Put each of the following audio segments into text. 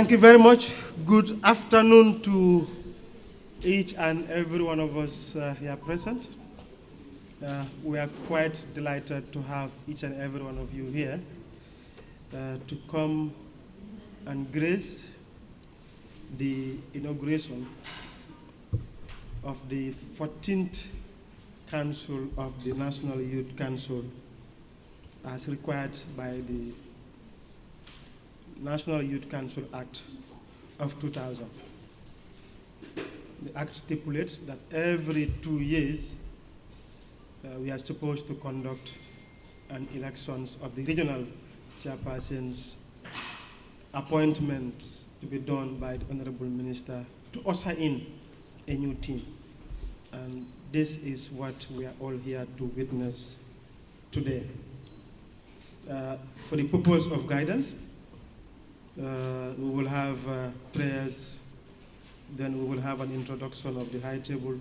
Thank you very much. Good afternoon to each and every one of us here present. We are quite delighted to have each and every one of you here to come and grace the inauguration of the 14th Council of the National Youth Council as required by the National Youth Council Act of 2000. The Act stipulates that every 2 years we are supposed to conduct an elections of the regional chairpersons, appointments to be done by the Honorable Minister to usher in a new team. And this is what we are all here to witness today. For the purpose of guidance, we will have prayers, then we will have an introduction of the high table,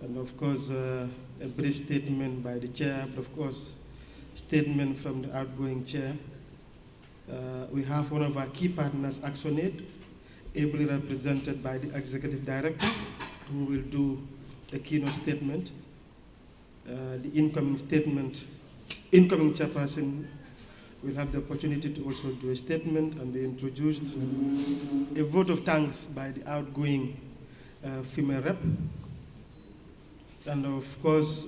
and of course a brief statement by the chair, but of course statement from the outgoing chair. We have one of our key partners, ActionAid, ably represented by the executive director, who will do the keynote statement. The incoming chairperson will have the opportunity to also do a statement and be introduced. A vote of thanks by the outgoing female rep. And of course,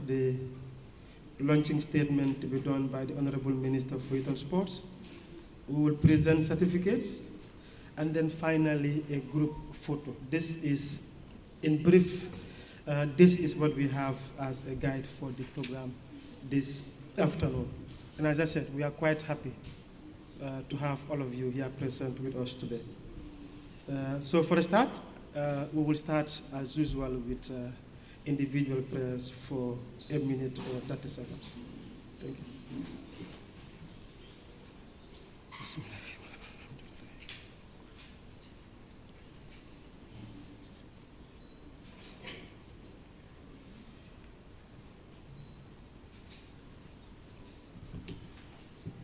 the launching statement to be done by the Honorable Minister for Youth and Sports. We will present certificates, and then finally a group photo. This is, in brief, this is what we have as a guide for the program this afternoon. And as I said, we are quite happy to have all of you here present with us today. So for a start, we will start as usual with individual prayers for a minute or 30 seconds. Thank you.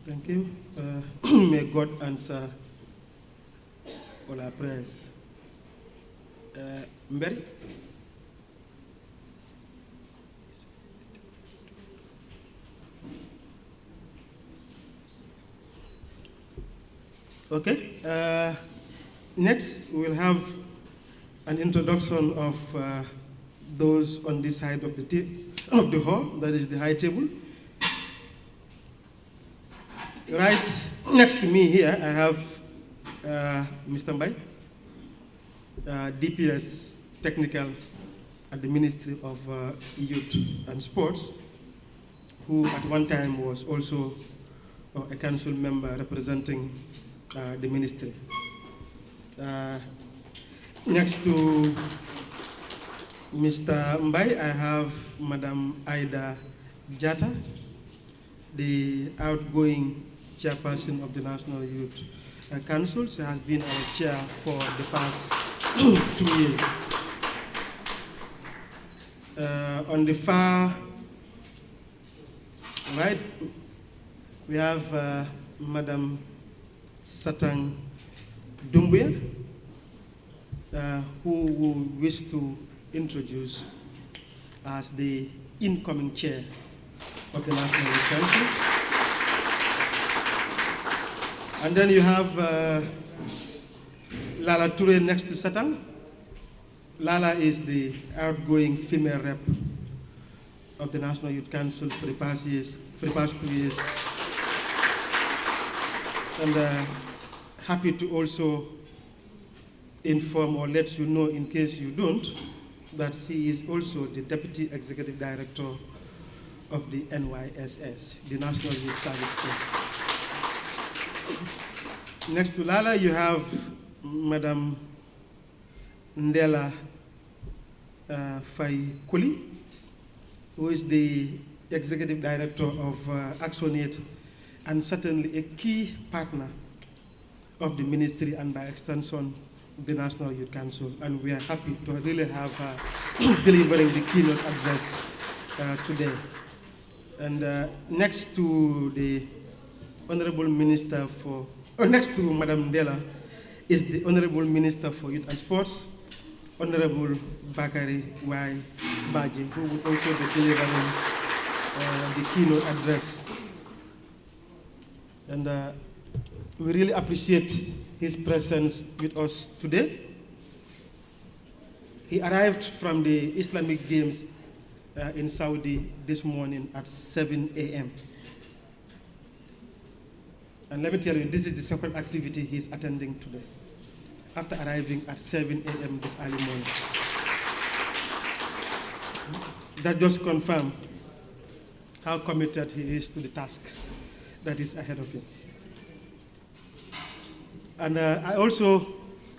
Thank you. May God answer all our prayers. Mberi? Okay. Next, we'll have an introduction of those on this side of the hall, that is the high table. Right next to me here, I have Mr. Mbai, DPS Technical at the Ministry of Youth and Sports, who at one time was also a council member representing the ministry. Next to Mr. Mbai, I have Madam Aida Jata, the outgoing chairperson of the National Youth Council. She has been our chair for the past 2 years. On the far right, we have Madam Satang Dumbuya, who we wish to introduce as the incoming chair of the National Youth Council. And then you have Lala Toure next to Satang. Lala is the outgoing female rep of the National Youth Council for the past 2 years. And happy to also inform or let you know, in case you don't, that she is also the Deputy Executive Director of the NYSS, the National Youth Service Corps. Next to Lala, you have Madam Ndela Fai Kuli, who is the Executive Director of ActionAid, and certainly a key partner of the ministry and by extension the National Youth Council. And we are happy to really have delivering the keynote address today. And next to the Honorable Minister for Next to Madam Ndela is the Honorable Minister for Youth and Sports, Honorable Bakari Y. Baji, who will also be delivering the keynote address. And we really appreciate his presence with us today. He arrived from the Islamic Games in Saudi this morning at 7 a.m. And let me tell you, this is the second activity he's attending today, after arriving at 7 a.m. this early morning. That just confirms how committed he is to the task that is ahead of him. And I also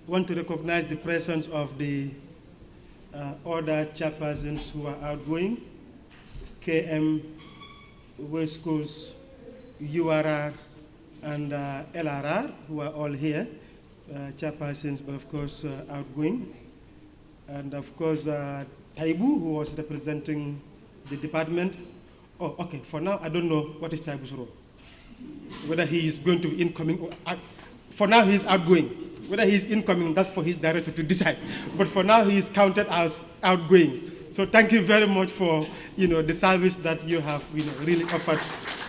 want to recognize the presence of the other chairpersons who are outgoing: KM, West Coast, URR, and LRR, who are all here, chairpersons, but of course outgoing. And of course, Taibu, who was representing the department. Oh, okay, for now, I don't know what is Taibu's role. Whether he is going to be incoming, or for now he is outgoing. Whether he is incoming, that's for his director to decide. But for now, he is counted as outgoing. So thank you very much for the service that you have really offered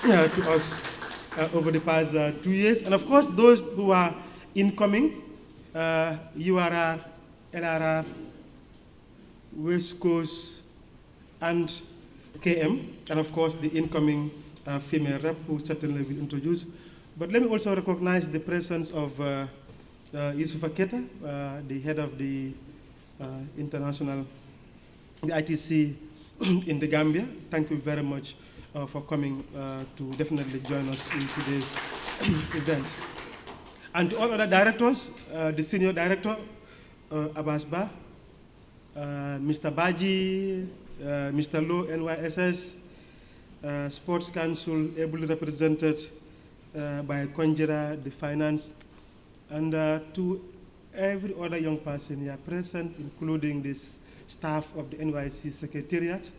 to us over the past 2 years. And of course, those who are incoming, URR, LRR, West Coast, and KM, and of course the incoming female rep, who certainly will introduce. But let me also recognize the presence of Yusufa Keta, the head of the international, the ITC in the Gambia. Thank you very much for coming to definitely join us in today's event. And to all other directors, the senior director, Abbas Ba, Mr. Baji, Mr. Low, NYSS, Sports Council, ably represented by Konjera, the finance, and to every other young person here present, including this staff of the NYC Secretariat,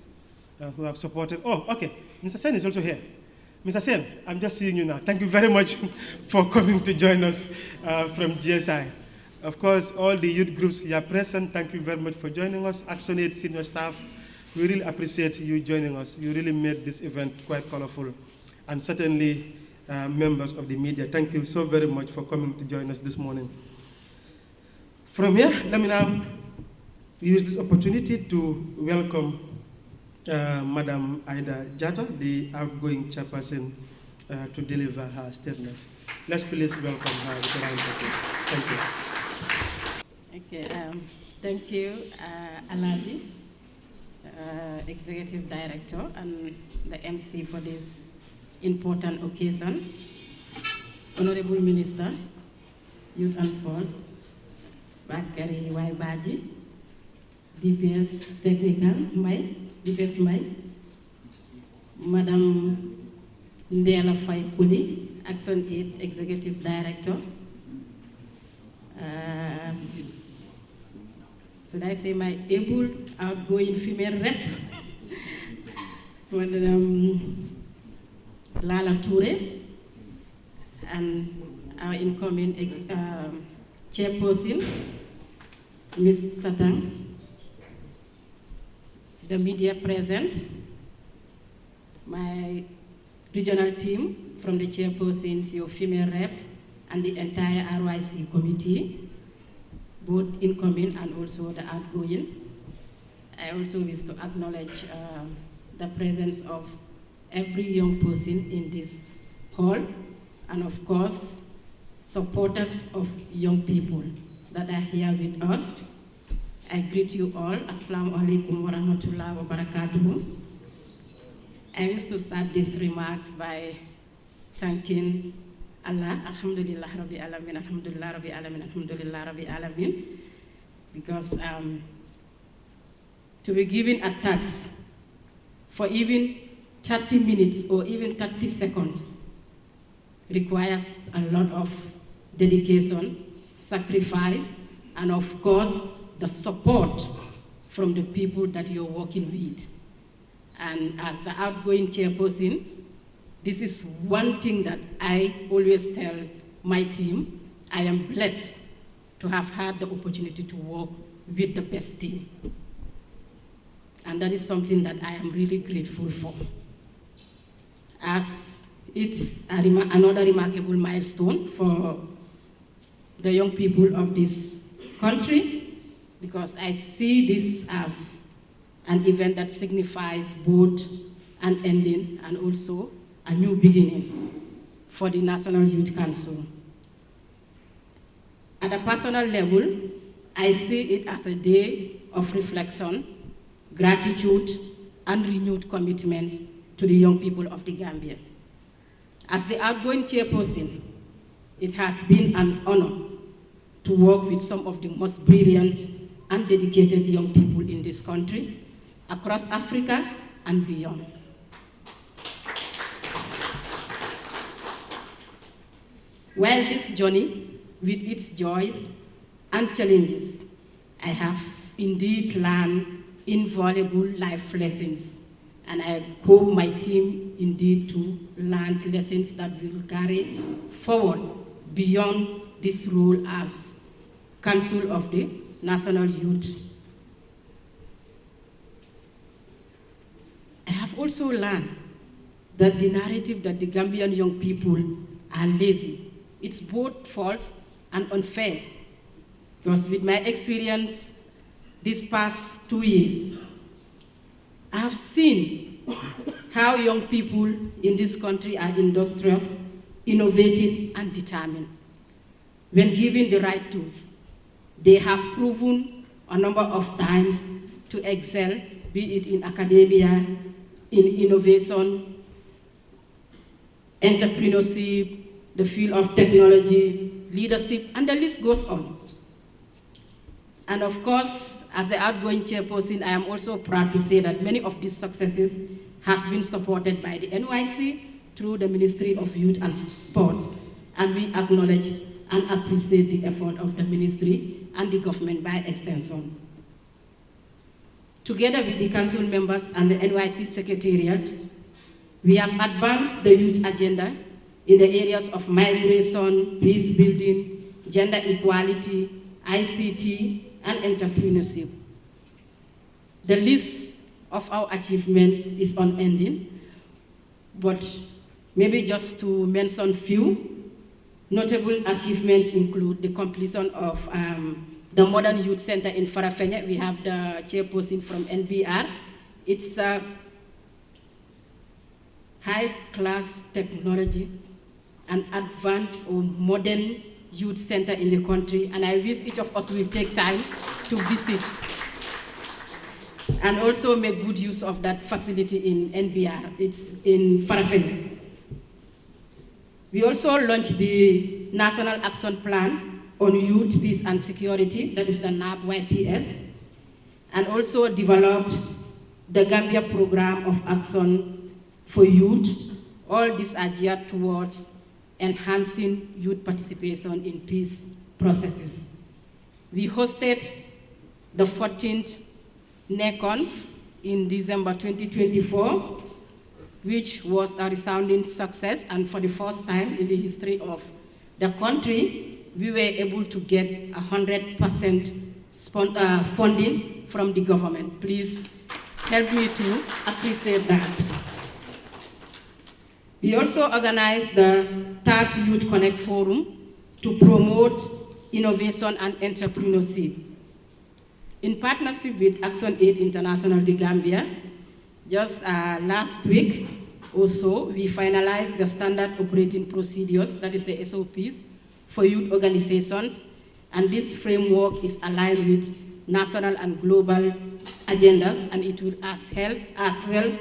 who have supported. Oh, okay, Mr. Sen is also here. Mr. Sen, I'm just seeing you now. Thank you very much for coming to join us from GSI. Of course, all the youth groups here present, thank you very much for joining us. ActionAid senior staff, we really appreciate you joining us. You really made this event quite colorful. And certainly, members of the media, thank you so very much for coming to join us this morning. From here, let me now use this opportunity to welcome Madam Aida Jata, the outgoing chairperson, to deliver her statement. Let's please welcome her with a round of applause. Thank you. Okay, thank you, Alaji, Executive Director, and the MC for this important occasion. Honorable Minister, Youth and Sports, Bakari Y. Baji, DPS Technical, DPS Mai, Madam Ndela Fai Kuli, ActionAid Executive Director. Should I say my able outgoing female rep, Madam Lala Toure, and our incoming chairperson, Ms. Satang, the media present, my regional team from the chairpersons, your female reps, and the entire RYC committee, both incoming and also the outgoing. I also wish to acknowledge the presence of every young person in this hall, and of course, supporters of young people that are here with us. I greet you all. Assalamu alaikum wa rahmatullahi wa barakatuhu. I wish to start these remarks by thanking Allah, Alhamdulillah Rabbi Alamin, Alhamdulillah Rabbi Alamin, Alhamdulillah Rabbi Alamin, because to be given a task for even 30 minutes or even 30 seconds requires a lot of dedication, sacrifice, and of course, the support from the people that you're working with. And as the outgoing chairperson, this is one thing that I always tell my team, I am blessed to have had the opportunity to work with the best team. And that is something that I am really grateful for. As it's another remarkable milestone for the young people of this country, because I see this as an event that signifies both an ending and also a new beginning for the National Youth Council. At a personal level, I see it as a day of reflection, gratitude, and renewed commitment to the young people of the Gambia. As the outgoing chairperson, it has been an honor to work with some of the most brilliant and dedicated young people in this country, across Africa and beyond. While this journey, with its joys and challenges, I have indeed learned invaluable life lessons, and I hope my team indeed to learn lessons that will carry forward beyond this role as Council of the National Youth. I have also learned that the narrative that the Gambian young people are lazy, it's both false and unfair. Because with my experience these past 2 years, I have seen how young people in this country are industrious, innovative, and determined. When given the right tools, they have proven a number of times to excel, be it in academia, in innovation, entrepreneurship, the field of technology, leadership, and the list goes on. And of course, as the outgoing chairperson, I am also proud to say that many of these successes have been supported by the NYC through the Ministry of Youth and Sports, and we acknowledge and appreciate the effort of the ministry and the government by extension. Together with the council members and the NYC Secretariat, we have advanced the youth agenda in the areas of migration, peace building, gender equality, ICT, and entrepreneurship. The list of our achievements is unending, but maybe just to mention few, notable achievements include the completion of the Modern Youth Center in Farafenni. We have the chairperson from NBR. It's a high-class technology and advanced or modern youth center in the country, and I wish each of us will take time to visit and also make good use of that facility in NBR. It's in Farafenni. We also launched the National Action Plan on Youth, Peace and Security, that is the NAP-YPS, and also developed the Gambia Program of Action for Youth. All these are geared towards enhancing youth participation in peace processes. We hosted the 14th NECONF in December 2024, which was a resounding success, and for the first time in the history of the country, we were able to get 100% funding from the government. Please help me to appreciate that. We also organized the 3rd Youth Connect Forum to promote innovation and entrepreneurship. In partnership with Action Aid International de Gambia, just last week or so, we finalized the standard operating procedures, that is the SOPs, for youth organizations, and this framework is aligned with national and global agendas, and it will as well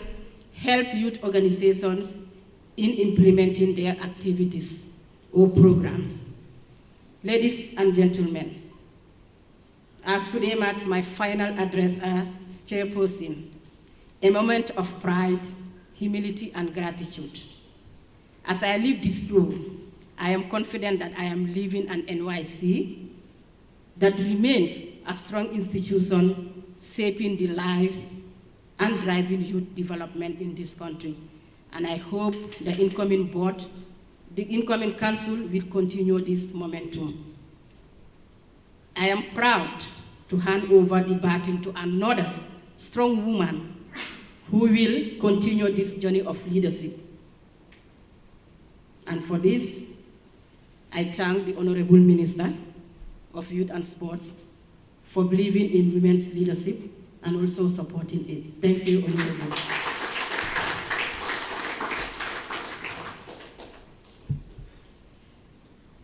help youth organizations in implementing their activities or programs. Ladies and gentlemen, as today marks my final address as chairperson, a moment of pride, humility, and gratitude. As I leave this role, I am confident that I am leaving an NYC that remains a strong institution shaping the lives and driving youth development in this country. And I hope the incoming board the incoming council will continue this momentum. I am proud to hand over the baton to another strong woman who will continue this journey of leadership. And for this, I thank the Honorable Minister of Youth and Sports for believing in women's leadership and also supporting it. Thank you, Honorable.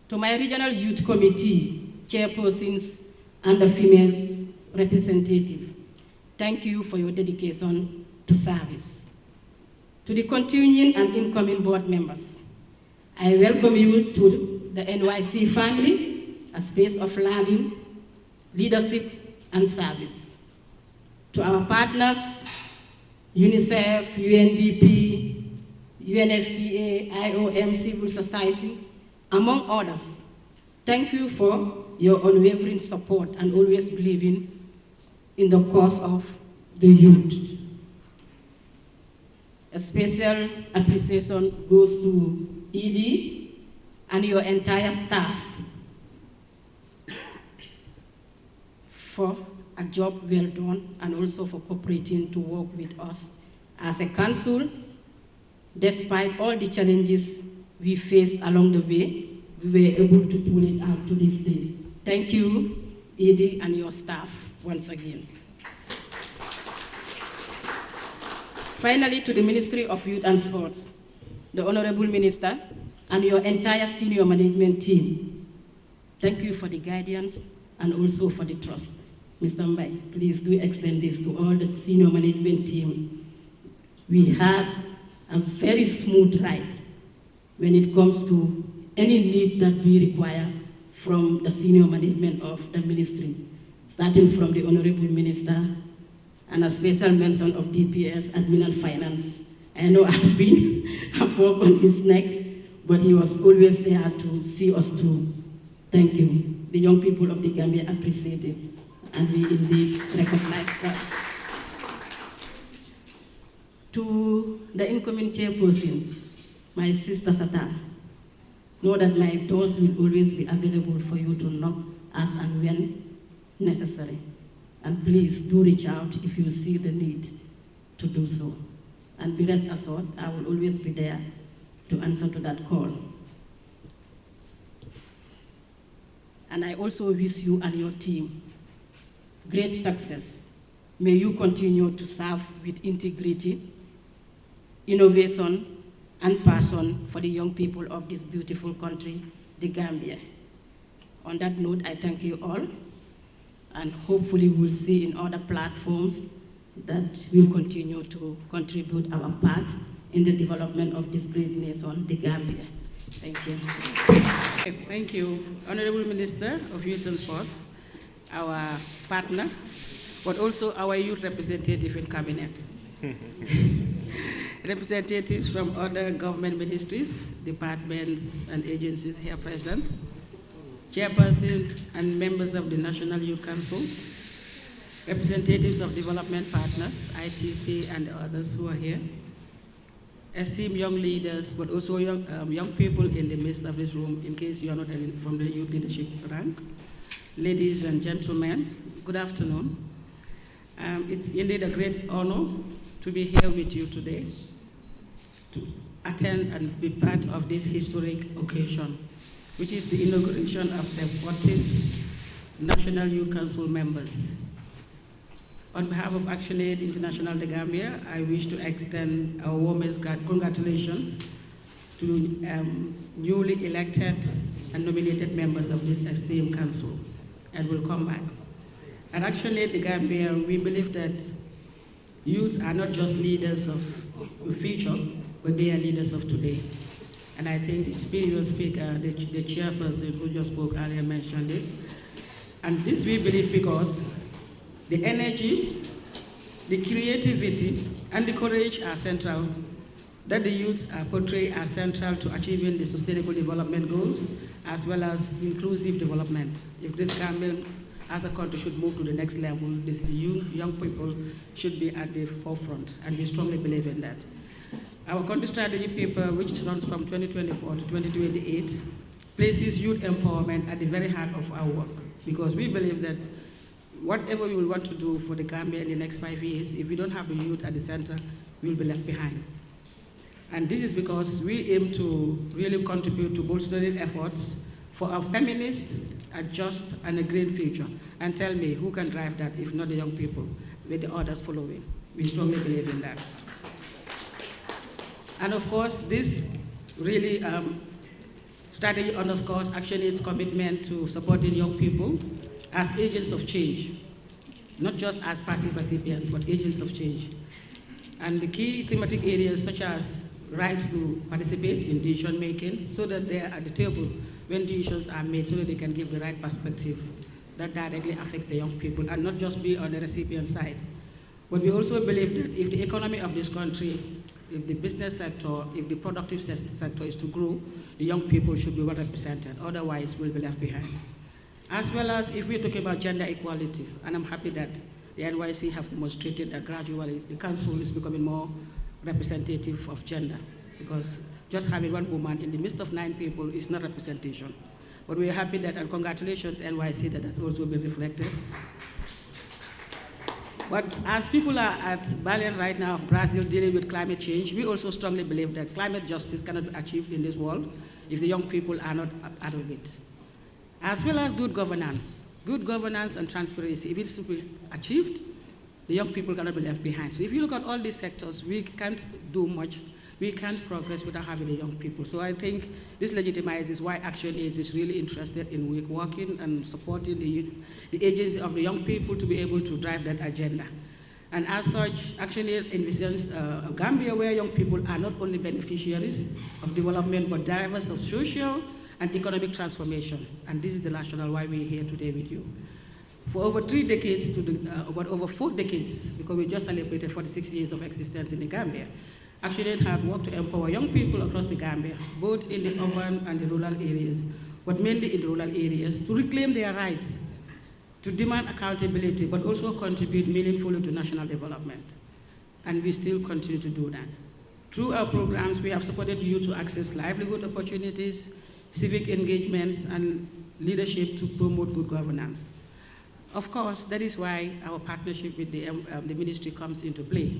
To my regional youth committee, chairpersons, and the female representative, thank you for your dedication to service. To the continuing and incoming board members, I welcome you to the NYC family, a space of learning, leadership, and service. To our partners, UNICEF, UNDP, UNFPA, IOM, civil society, among others, thank you for your unwavering support and always believing in the cause of the youth. A special appreciation goes to ED and your entire staff for a job well done and also for cooperating to work with us as a council. Despite all the challenges we faced along the way, we were able to pull it out to this day. Thank you, ED and your staff, once again. Finally, to the Ministry of Youth and Sports, the Honorable Minister, and your entire senior management team, thank you for the guidance and also for the trust. Mr. Mbai, please do extend this to all the senior management team. We had a very smooth ride when it comes to any need that we require from the senior management of the ministry, starting from the Honorable Minister, and a special mention of DPS, Admin and Finance. I know I've been a poke on his neck, but he was always there to see us through. Thank you. The young people of the Gambia appreciate it, and we indeed recognize that. To the incoming chairperson, my sister Satan, know that my doors will always be available for you to knock as and when necessary. And please do reach out if you see the need to do so. And be rest assured, I will always be there to answer to that call. And I also wish you and your team great success. May you continue to serve with integrity, innovation, and passion for the young people of this beautiful country, the Gambia. On that note, I thank you all, and hopefully we'll see in other platforms that will continue to contribute our part in the development of this great nation, the Gambia. Thank you. Thank you, Honorable Minister of Youth and Sports, our partner, but also our youth representative in Cabinet. Representatives from other government ministries, departments, and agencies here present, chairpersons and members of the National Youth Council, representatives of development partners, ITC, and others who are here, esteemed young leaders, but also young people in the midst of this room, in case you are not from the youth leadership rank. Ladies and gentlemen, good afternoon. It's indeed a great honor to be here with you today, to attend and be part of this historic occasion, which is the inauguration of the 14th National Youth Council members. On behalf of ActionAid International The Gambia, I wish to extend our warmest congratulations to newly elected and nominated members of this esteemed council, and we'll come back. At ActionAid The Gambia, we believe that youths are not just leaders of the future, but they are leaders of today. And I think the previous speaker, the chairperson who just spoke earlier, mentioned it. And this we believe because the energy, the creativity, and the courage are central, that the youths are portrayed as central to achieving the sustainable development goals, as well as inclusive development. If this Gambia as a country should move to the next level, the young people should be at the forefront, and we strongly believe in that. Our country strategy paper, which runs from 2024 to 2028, places youth empowerment at the very heart of our work, because we believe that whatever we will want to do for the Gambia in the next 5 years, if we don't have the youth at the center, we will be left behind. And this is because we aim to really contribute to bolstering efforts for a feminist, a just, and a green future. And tell me, who can drive that if not the young people, with the others following? We strongly believe in that. And of course, this really strategy underscores ActionAid's commitment to supporting young people as agents of change, not just as passive recipients, but agents of change. And the key thematic areas such as right to participate in decision making, so that they are at the table when decisions are made, so that they can give the right perspective that directly affects the young people and not just be on the recipient side. But we also believe that if the economy of this country, if the business sector, if the productive sector is to grow, the young people should be well represented, otherwise we'll be left behind. As well as if we're talking about gender equality, and I'm happy that the NYC have demonstrated that gradually the council is becoming more representative of gender, because just having one woman in the midst of 9 people is not representation. But we're happy that, and congratulations NYC, that has also been reflected. But as people are at Berlin right now of Brazil dealing with climate change, we also strongly believe that climate justice cannot be achieved in this world if the young people are not out of it. As well as good governance and transparency. If it is to be achieved, the young people cannot be left behind. So if you look at all these sectors, we can't do much, we can't progress without having the young people. So I think this legitimizes why ActionAid is really interested in working and supporting the agency of the young people to be able to drive that agenda. And as such, ActionAid envisions a Gambia where young people are not only beneficiaries of development, but drivers of social and economic transformation. And this is the rationale why we're here today with you. For over 3 decades, over 4 decades, because we just celebrated 46 years of existence in the Gambia, ActionAid had worked to empower young people across the Gambia, both in the urban and the rural areas, but mainly in the rural areas, to reclaim their rights, to demand accountability, but also contribute meaningfully to national development. And we still continue to do that. Through our programs, we have supported youth to access livelihood opportunities, civic engagements, and leadership to promote good governance. Of course, that is why our partnership with the ministry comes into play.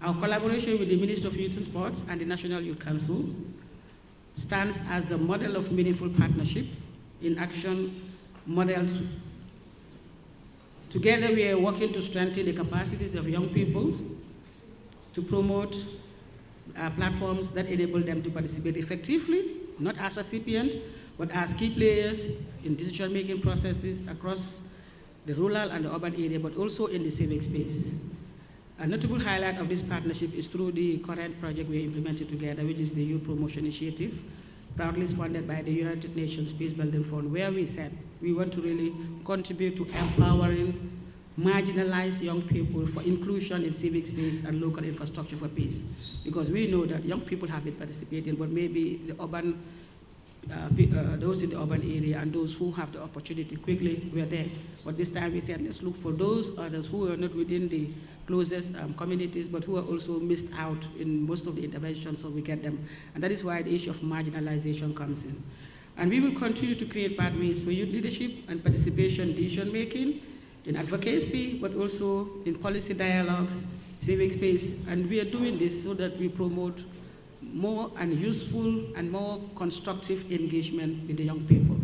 Our collaboration with the Ministry of Youth and Sports and the National Youth Council stands as a model of meaningful partnership in action models. Together, we are working to strengthen the capacities of young people, to promote platforms that enable them to participate effectively, not as recipients, but as key players in decision-making processes across the rural and the urban area, but also in the civic space. A notable highlight of this partnership is through the current project we're implementing together, which is the Youth Promotion Initiative, proudly funded by the United Nations Peace Building Fund, where we said we want to really contribute to empowering marginalized young people for inclusion in civic space and local infrastructure for peace. Because we know that young people have been participating, but maybe the urban those in the urban area and those who have the opportunity quickly were there. But this time we said, let's look for those others who are not within the closest communities, but who are also missed out in most of the interventions, so we get them. And that is why the issue of marginalization comes in. And we will continue to create pathways for youth leadership and participation in decision-making, in advocacy, but also in policy dialogues, civic space. And we are doing this so that we promote more and useful and more constructive engagement with the young people.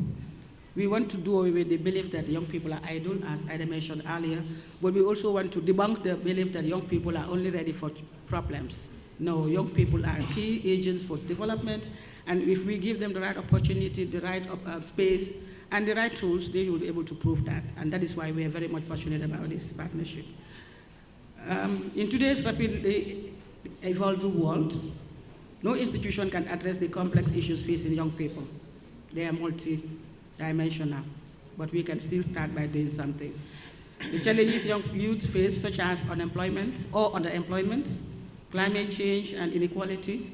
We want to do away with the belief that young people are idle, as I mentioned earlier, but we also want to debunk the belief that young people are only ready for problems. No, young people are key agents for development, and if we give them the right opportunity, the right space, and the right tools, they will be able to prove that. And that is why we are very much passionate about this partnership. In today's rapidly evolving world, no institution can address the complex issues facing young people. They are multi-dimensional, but we can still start by doing something. The challenges young youth face, such as unemployment or underemployment, climate change, and inequality,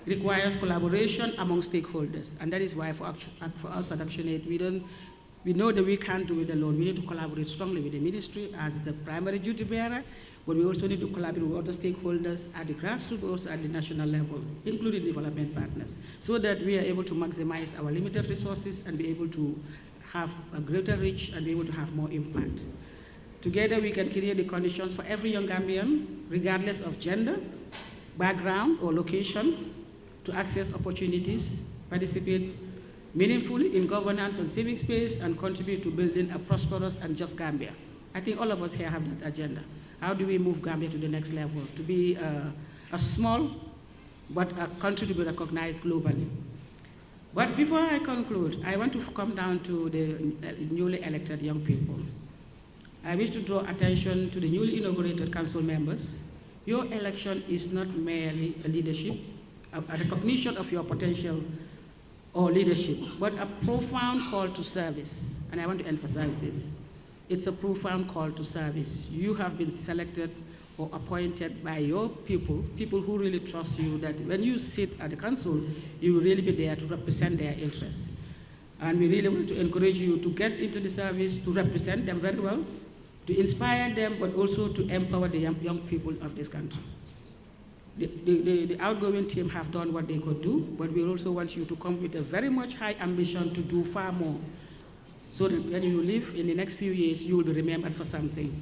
requires collaboration among stakeholders. And that is why for us at ActionAid, we know that we can't do it alone. We need to collaborate strongly with the ministry as the primary duty bearer, But we also need to collaborate with other stakeholders at the grassroots, but also at the national level, including development partners, so that we are able to maximize our limited resources and be able to have a greater reach and be able to have more impact. Together, we can create the conditions for every young Gambian, regardless of gender, background, or location, to access opportunities, participate meaningfully in governance and civic space, and contribute to building a prosperous and just Gambia. I think all of us here have that agenda. How do we move Gambia to the next level, to be a small but a country to be recognized globally? But before I conclude, I want to come down to the newly elected young people. I wish to draw attention to the newly inaugurated council members. Your election is not merely a leadership, a recognition of your potential or leadership, but a profound call to service. And I want to emphasize this. It's a profound call to service. You have been selected or appointed by your people who really trust you, that when you sit at the council, you will really be there to represent their interests. And we really want to encourage you to get into the service, to represent them very well, to inspire them, but also to empower the young people of this country. The outgoing team have done what they could do, but we also want you to come with a very much high ambition to do far more, so that when you leave in the next few years, you will be remembered for something.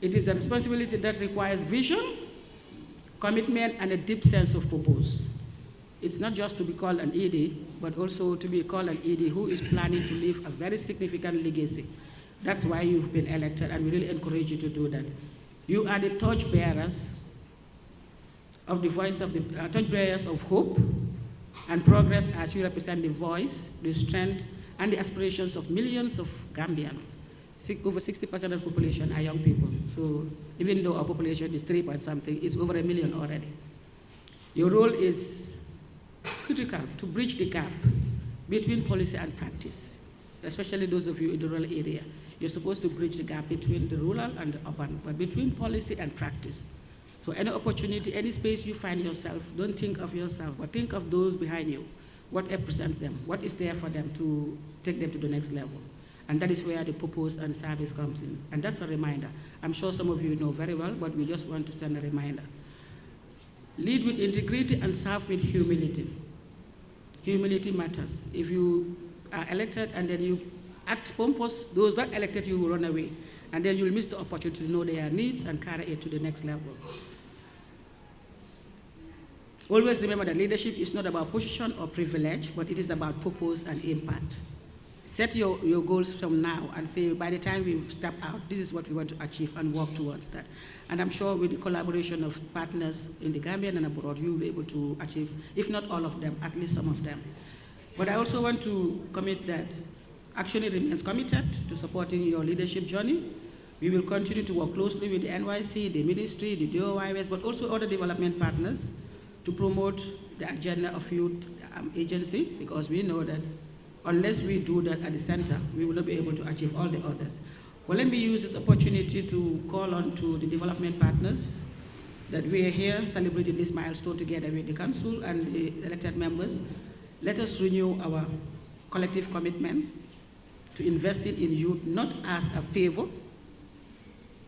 It is a responsibility that requires vision, commitment, and a deep sense of purpose. It's not just to be called an ED, but also to be called an ED who is planning to leave a very significant legacy. That's why you've been elected, and we really encourage you to do that. You are the torchbearers of the voice of the torchbearers of hope and progress, as you represent the voice, the strength, and the aspirations of millions of Gambians. Over 60% of the population are young people. So even though our population is 3 point something, it's over 1 million already. Your role is critical to bridge the gap between policy and practice, especially those of you in the rural area. You're supposed to bridge the gap between the rural and the urban, but between policy and practice. So any opportunity, any space you find yourself, don't think of yourself, but think of those behind you. What represents them? What is there for them to take them to the next level? And that is where the purpose and service comes in. And that's a reminder. I'm sure some of you know very well, but we just want to send a reminder. Lead with integrity and serve with humility. Humility matters. If you are elected and then you act pompous, those that elected you will run away. And then you'll miss the opportunity to know their needs and carry it to the next level. Always remember that leadership is not about position or privilege, but it is about purpose and impact. Set your goals from now and say, by the time we step out, this is what we want to achieve, and work towards that. And I'm sure with the collaboration of partners in the Gambia and abroad, you will be able to achieve, if not all of them, at least some of them. But I also want to commit that Action remains committed to supporting your leadership journey. We will continue to work closely with the NYC, the ministry, the DOIS, but also other development partners to promote the agenda of youth agency, because we know that unless we do that at the center, we will not be able to achieve all the others. Well, let me use this opportunity to call on to the development partners that we are here celebrating this milestone together with the council and the elected members. Let us renew our collective commitment to investing in youth, not as a favor,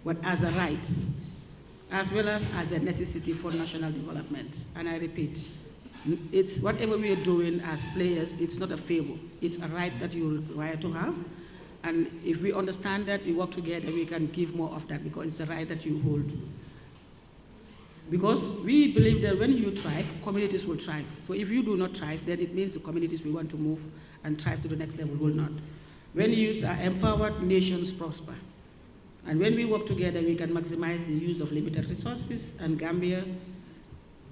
but as a right, as well as a necessity for national development. And I repeat, it's whatever we are doing as players, it's not a favor. It's a right that you require to have. And if we understand that, we work together, we can give more of that, because it's a right that you hold. Because we believe that when you thrive, communities will thrive. So if you do not thrive, then it means the communities we want to move and thrive to the next level will not. When youths are empowered, nations prosper. And when we work together, we can maximize the use of limited resources and Gambia,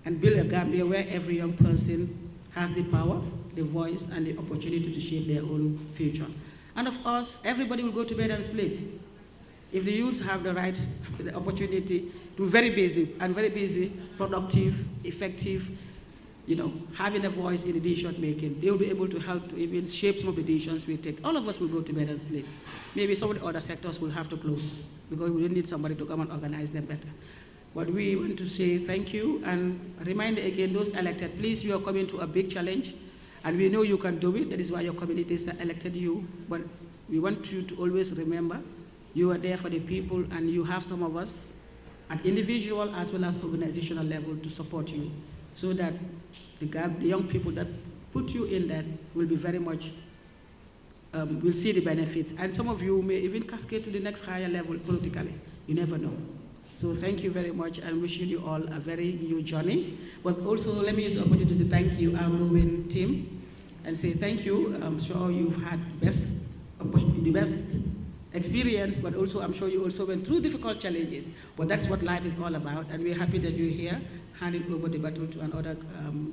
and build a Gambia where every young person has the power, the voice, and the opportunity to shape their own future. And of course, everybody will go to bed and sleep. If the youths have the right, the opportunity to be very busy, productive, effective, having a voice in the decision making, they will be able to help to even shape some of the decisions we take. All of us will go to bed and sleep. Maybe some of the other sectors will have to close, because we will need somebody to come and organize them better. But we want to say thank you, and remind again those elected, please, you are coming to a big challenge, and we know you can do it. That is why your communities have elected you. But we want you to always remember, you are there for the people, and you have some of us at individual as well as organizational level to support you, so that the young people that put you in that will be very much, will see the benefits. And some of you may even cascade to the next higher level politically. You never know. So thank you very much, and wishing you all a very new journey. But also, let me use the opportunity to thank you, our Gowin team, and say thank you. I'm sure you've had the best experience, but also I'm sure you also went through difficult challenges. But that's what life is all about, and we're happy that you're here, handing over the baton to another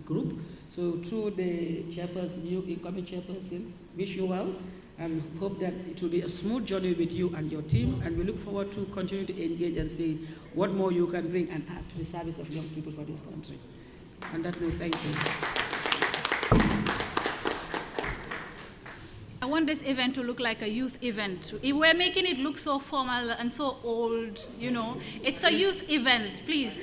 group. So through the chairperson, new incoming chairperson, wish you well, and hope that it will be a smooth journey with you and your team, and we look forward to continue to engage and see what more you can bring and add to the service of young people for this country. On that note, thank you. I want this event to look like a youth event. We're making it look so formal and so old, you know. It's a youth event, please.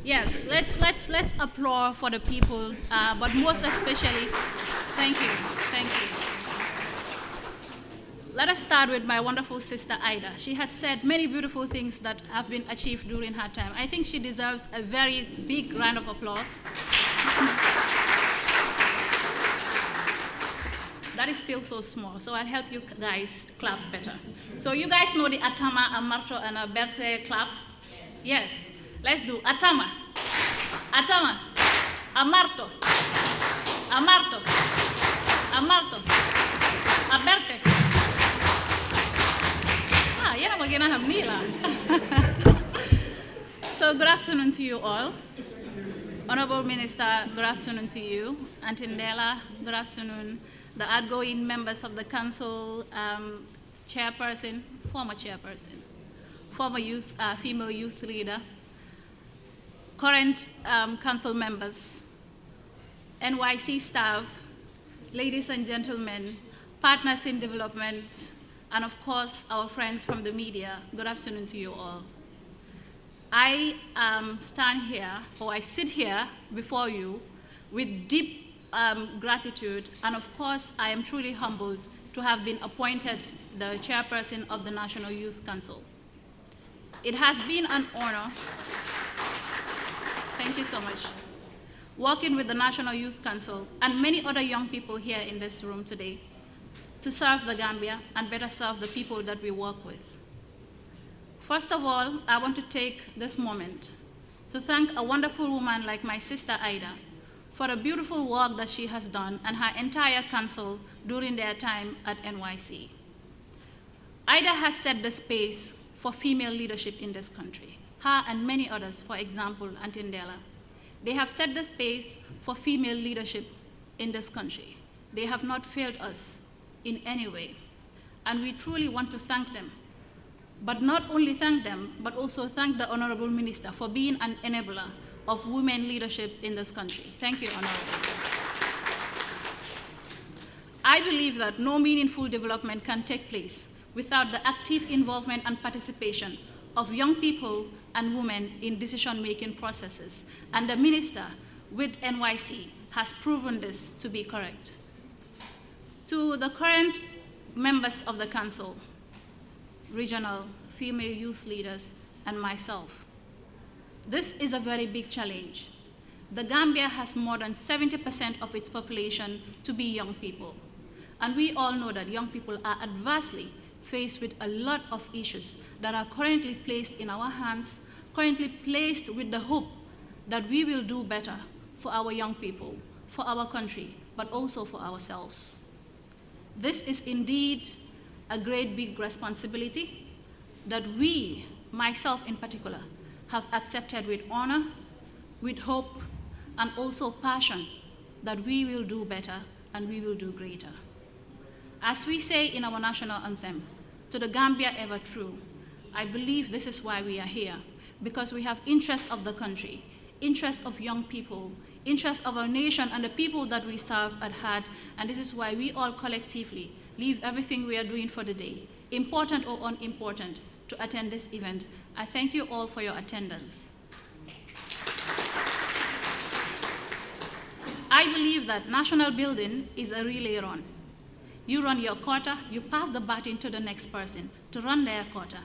Yes, let's applaud for the people, but most especially, thank you. Let us start with my wonderful sister, Ida. She had said many beautiful things that have been achieved during her time. I think she deserves a very big round of applause. That is still so small, so I'll help you guys clap better. So you guys know the Atama, Amarto, and a birthday clap? Yes. Let's do Atama, Atama, Amarto, Amarto, Amarto, Aberte. Yeah, we're gonna have Nila. So good afternoon to you all. Honorable Minister, good afternoon to you. Auntie Ndella, good afternoon. The outgoing members of the council, chairperson, former youth, female youth leader, current council members, NYC staff, ladies and gentlemen, partners in development, and of course, our friends from the media, good afternoon to you all. I sit here before you with deep gratitude, and of course, I am truly humbled to have been appointed the chairperson of the National Youth Council. It has been an honor, thank you so much, working with the National Youth Council and many other young people here in this room today to serve the Gambia and better serve the people that we work with. First of all, I want to take this moment to thank a wonderful woman like my sister Ida for the beautiful work that she has done and her entire council during their time at NYC. Ida has set the space for female leadership in this country. Her and many others, for example, Auntie Ndella, they have set the space for female leadership in this country. They have not failed us in any way, and we truly want to thank them. But not only thank them, but also thank the Honorable Minister for being an enabler of women leadership in this country. Thank you, Honorable. I believe that no meaningful development can take place without the active involvement and participation of young people and women in decision-making processes, and the Minister with NYC has proven this to be correct. To the current members of the council, regional female youth leaders, and myself, this is a very big challenge. The Gambia has more than 70% of its population to be young people. And we all know that young people are adversely faced with a lot of issues that are currently placed in our hands, currently placed with the hope that we will do better for our young people, for our country, but also for ourselves. This is indeed a great big responsibility that we, myself in particular, have accepted with honor, with hope, and also passion that we will do better and we will do greater. As we say in our national anthem, to the Gambia ever true, I believe this is why we are here, because we have interests of the country, interests of young people, interests of our nation and the people that we serve at heart, and this is why we all collectively leave everything we are doing for the day, important or unimportant, to attend this event. I thank you all for your attendance. I believe that national building is a relay run. You run your quota, you pass the baton to the next person to run their quota.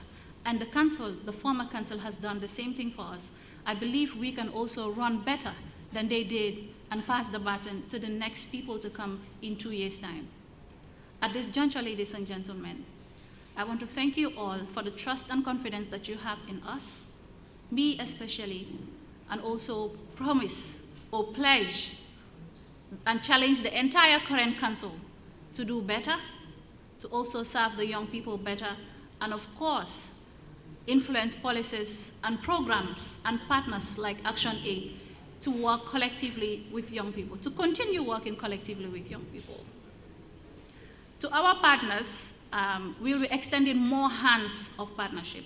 and the council, the former council, has done the same thing for us, I believe we can also run better than they did and pass the baton to the next people to come in 2 years' time. At this juncture, ladies and gentlemen, I want to thank you all for the trust and confidence that you have in us, me especially, and also promise or pledge and challenge the entire current council to do better, to also serve the young people better, and of course, influence policies and programs and partners like Action Aid to work collectively with young people, to continue working collectively with young people. To our partners, we'll be extending more hands of partnership.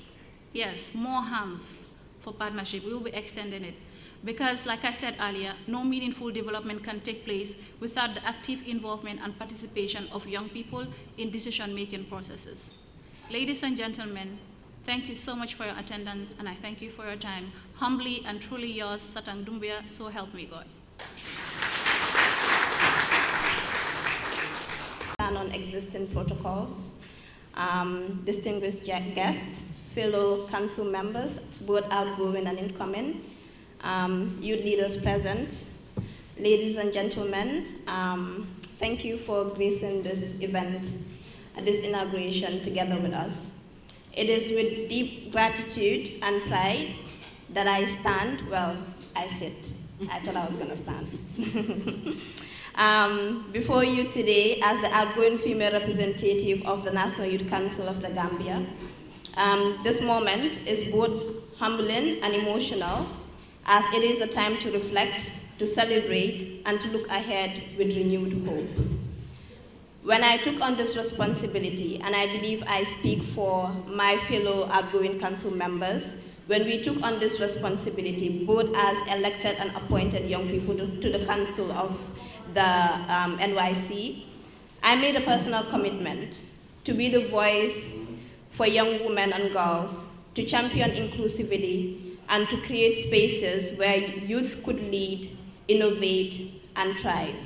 Yes, more hands for partnership. We'll be extending it. Because, like I said earlier, no meaningful development can take place without the active involvement and participation of young people in decision-making processes. Ladies and gentlemen, thank you so much for your attendance, and I thank you for your time. Humbly and truly yours, Satang Doumbia, so help me God. On existing protocols, distinguished guests, fellow council members, both outgoing and incoming, youth leaders present, ladies and gentlemen, thank you for gracing this event, this inauguration together with us. It is with deep gratitude and pride that I stand, well, I sit. I thought I was going to stand. Before you today as the outgoing female representative of the National Youth Council of the Gambia. This moment is both humbling and emotional, as it is a time to reflect, to celebrate, and to look ahead with renewed hope. When I took on this responsibility, and I believe I speak for my fellow outgoing council members, when we took on this responsibility, both as elected and appointed young people to the council of the NYC, I made a personal commitment to be the voice for young women and girls, to champion inclusivity, and to create spaces where youth could lead, innovate, and thrive.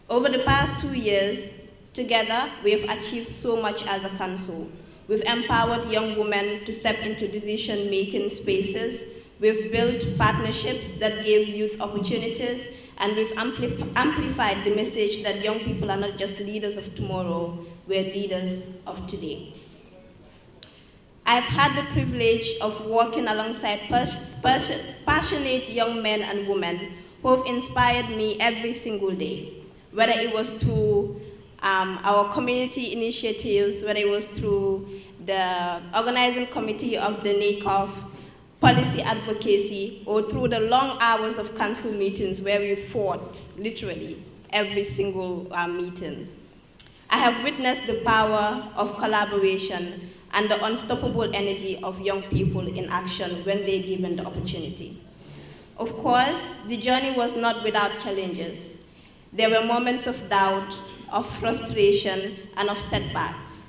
Over the past 2 years, together, we have achieved so much as a council. We've empowered young women to step into decision-making spaces. We've built partnerships that give youth opportunities, and we've amplified the message that young people are not just leaders of tomorrow, we're leaders of today. I've had the privilege of working alongside passionate young men and women who have inspired me every single day, whether it was through our community initiatives, whether it was through the organizing committee of the NACOF, policy advocacy, or through the long hours of council meetings where we fought, literally, every single meeting. I have witnessed the power of collaboration and the unstoppable energy of young people in action when they're given the opportunity. Of course, the journey was not without challenges. There were moments of doubt, of frustration, and of setbacks.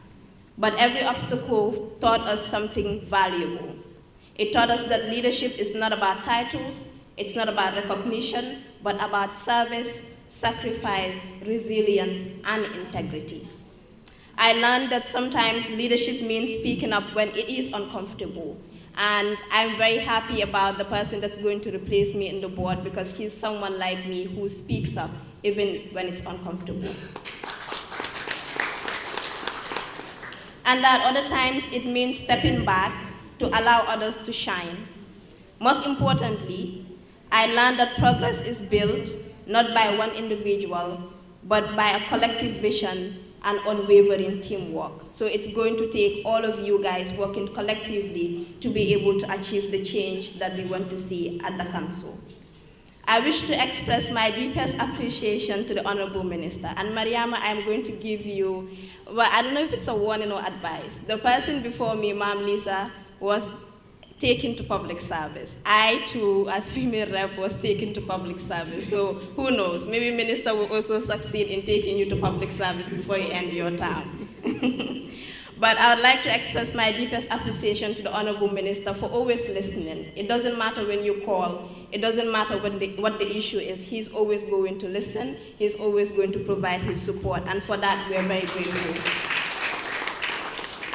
But every obstacle taught us something valuable. It taught us that leadership is not about titles, it's not about recognition, but about service, sacrifice, resilience, and integrity. I learned that sometimes leadership means speaking up when it is uncomfortable. And I'm very happy about the person that's going to replace me in the board, because she's someone like me who speaks up even when it's uncomfortable. And at other times, it means stepping back to allow others to shine. Most importantly, I learned that progress is built not by one individual, but by a collective vision and unwavering teamwork. So it's going to take all of you guys working collectively to be able to achieve the change that we want to see at the council. I wish to express my deepest appreciation to the Honorable Minister. And Mariama, I'm going to give you, well, I don't know if it's a warning or advice. The person before me, Ma'am Lisa, was taken to public service. I, too, as female rep, was taken to public service. So who knows, maybe Minister will also succeed in taking you to public service before you end your term. But I would like to express my deepest appreciation to the Honorable Minister for always listening. It doesn't matter when you call, it doesn't matter what the issue is, he's always going to listen, he's always going to provide his support, and for that we're very grateful.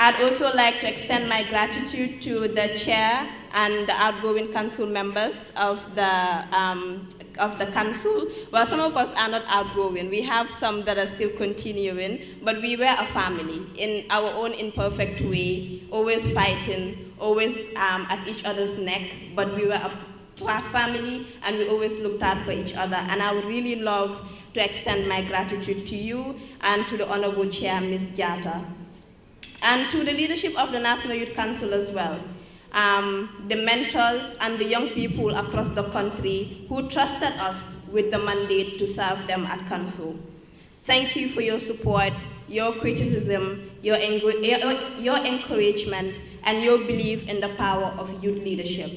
I'd also like to extend my gratitude to the chair and the outgoing council members of the council. Well, some of us are not outgoing. We have some that are still continuing, but we were a family in our own imperfect way, always fighting, always at each other's neck, but we were a family and we always looked out for each other. And I would really love to extend my gratitude to you and to the Honorable Chair, Ms. Jata. And to the leadership of the National Youth Council as well, the mentors and the young people across the country who trusted us with the mandate to serve them at council. Thank you for your support, your criticism, your encouragement, and your belief in the power of youth leadership.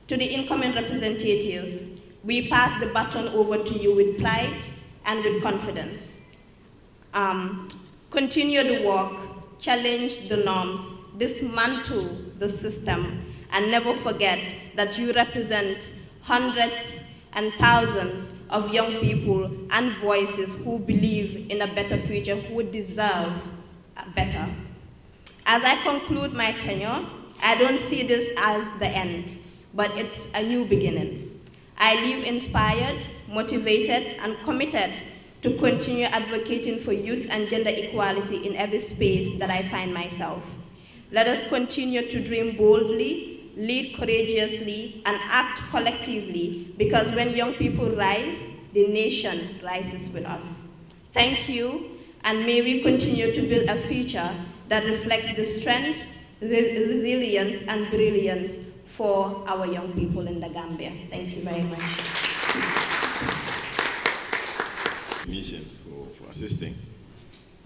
To the incoming representatives, we pass the baton over to you with pride and with confidence. Continue the work, challenge the norms, dismantle the system, and never forget that you represent hundreds and thousands of young people and voices who believe in a better future, who deserve better. As I conclude my tenure, I don't see this as the end, but it's a new beginning. I leave inspired, motivated, and committed to continue advocating for youth and gender equality in every space that I find myself. Let us continue to dream boldly, lead courageously, and act collectively, because when young people rise, the nation rises with us. Thank you, and may we continue to build a future that reflects the strength, resilience, and brilliance for our young people in the Gambia. Thank you very much. Missions for assisting.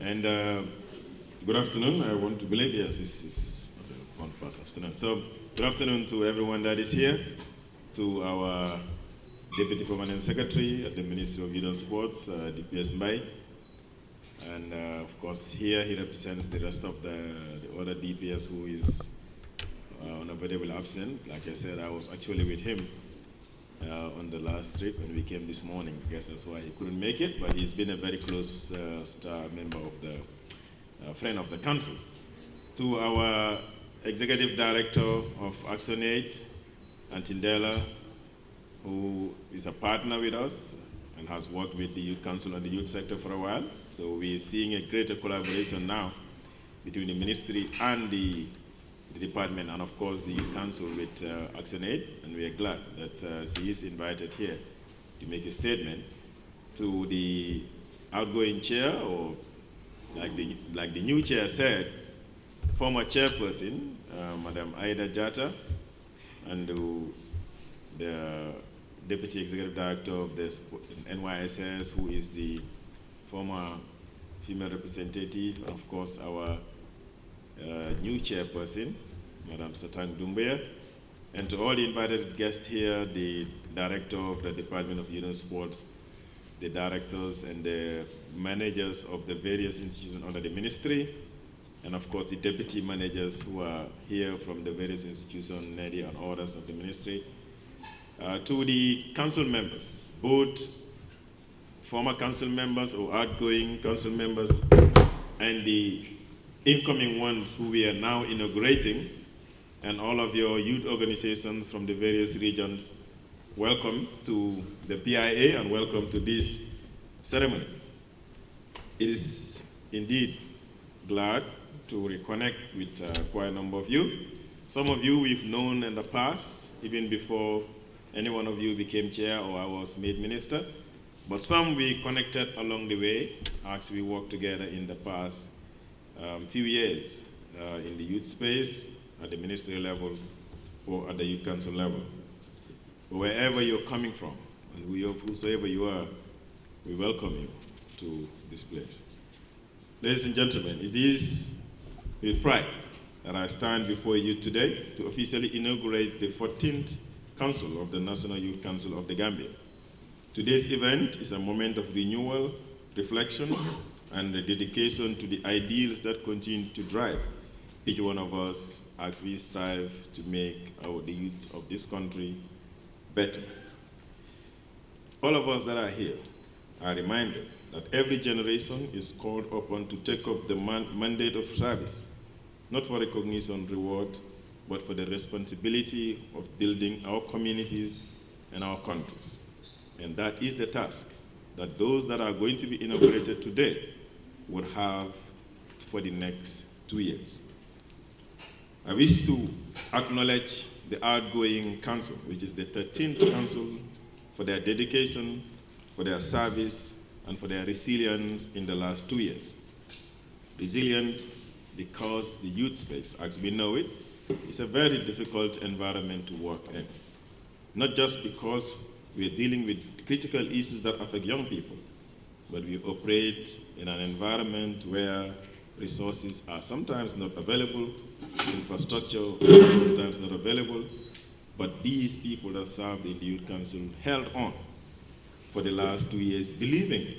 And good afternoon. I want to believe, yes, it's 1:00 afternoon. So good afternoon to everyone that is here, to our Deputy Permanent Secretary at the Ministry of Youth and Sports, DPS Mbai. And of course, here he represents the rest of the other DPS who is unavoidably absent. Like I said, I was actually with him on the last trip, and we came this morning. I guess that's why he couldn't make it, but he's been a very close member of the friend of the council. To our Executive Director of ActionAid, Antindela, who is a partner with us and has worked with the Youth Council and the youth sector for a while. So we're seeing a greater collaboration now between the ministry and the department, and of course the Youth Council with ActionAid, and we are glad that she is invited here to make a statement. To the outgoing chair, or like the new chair said, former chairperson, Madam Aida Jata, and the Deputy Executive Director of the NYSS, who is the former female representative, and of course our new chairperson, Madam Satang Doumbia, and to all the invited guests here, the Director of the Department of Youth and Sports, the directors and the managers of the various institutions under the ministry, and of course the deputy managers who are here from the various institutions, NEDI and others of the ministry. To the council members, both former council members or outgoing council members, and the incoming ones who we are now inaugurating, and all of your youth organizations from the various regions, welcome to the PIA and welcome to this ceremony. It is indeed glad to reconnect with quite a number of you. Some of you we've known in the past, even before any one of you became chair or I was made minister, but some we connected along the way as we worked together in the past few years in the youth space, at the ministry level, or at the Youth Council level. But wherever you're coming from, and whosoever you are, we welcome you to this place. Ladies and gentlemen, it is with pride that I stand before you today to officially inaugurate the 14th Council of the National Youth Council of the Gambia. Today's event is a moment of renewal, reflection, and dedication to the ideals that continue to drive each one of us as we strive to make the youth of this country better. All of us that are here are reminded that every generation is called upon to take up the mandate of service, not for recognition, reward, but for the responsibility of building our communities and our countries. And that is the task that those that are going to be inaugurated today would have for the next 2 years. I wish to acknowledge the outgoing council, which is the 13th council, for their dedication, for their service, and for their resilience in the last 2 years. Resilient because the youth space, as we know it, is a very difficult environment to work in. Not just because we're dealing with critical issues that affect young people, but we operate in an environment where resources are sometimes not available, infrastructure is sometimes not available, but these people that served in the Youth Council held on for the last 2 years, believing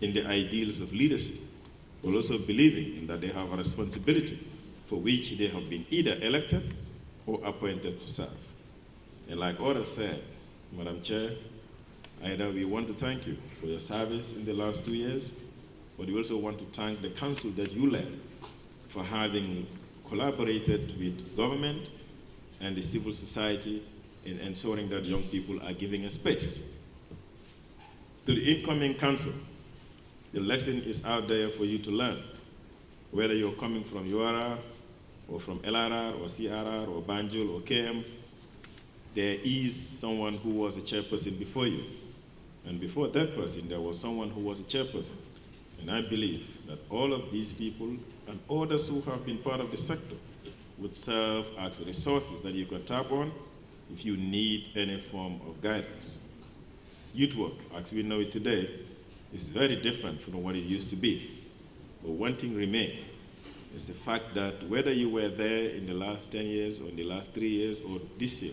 in the ideals of leadership, but also believing in that they have a responsibility for which they have been either elected or appointed to serve. And like others said, Madam Chair, either we want to thank you for your service in the last 2 years, but we also want to thank the council that you led for having collaborated with government and the civil society in ensuring that young people are given a space. To the incoming council, the lesson is out there for you to learn. Whether you're coming from URR, or from LRR, or CRR, or Banjul, or KM, there is someone who was a chairperson before you. And before that person, there was someone who was a chairperson. And I believe that all of these people and others who have been part of the sector would serve as resources that you can tap on if you need any form of guidance. Youth work, as we know it today, is very different from what it used to be. But one thing remains is the fact that whether you were there in the last 10 years or in the last 3 years or this year,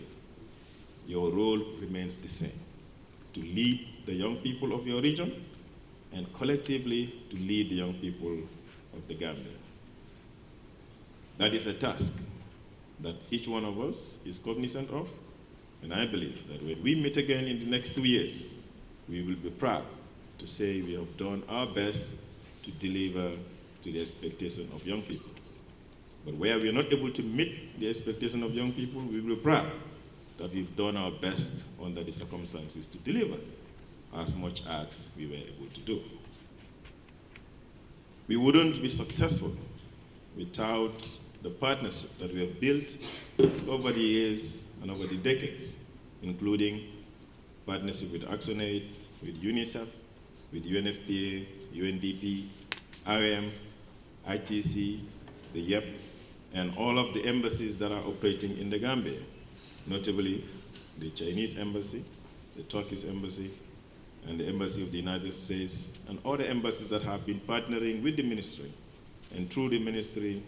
your role remains the same, to lead the young people of your region and collectively to lead the young people of the Gambia. That is a task that each one of us is cognizant of, and I believe that when we meet again in the next 2 years, we will be proud to say we have done our best to deliver to the expectation of young people. But where we are not able to meet the expectation of young people, we will be proud that we've done our best under the circumstances to deliver as much as we were able to do. We wouldn't be successful without the partnership that we have built over the years and over the decades, including partnership with ActionAid, with UNICEF, with UNFPA, UNDP, IOM, ITC, the YEP, and all of the embassies that are operating in the Gambia, notably the Chinese embassy, the Turkish embassy, and the embassy of the United States, and other embassies that have been partnering with the ministry and through the ministry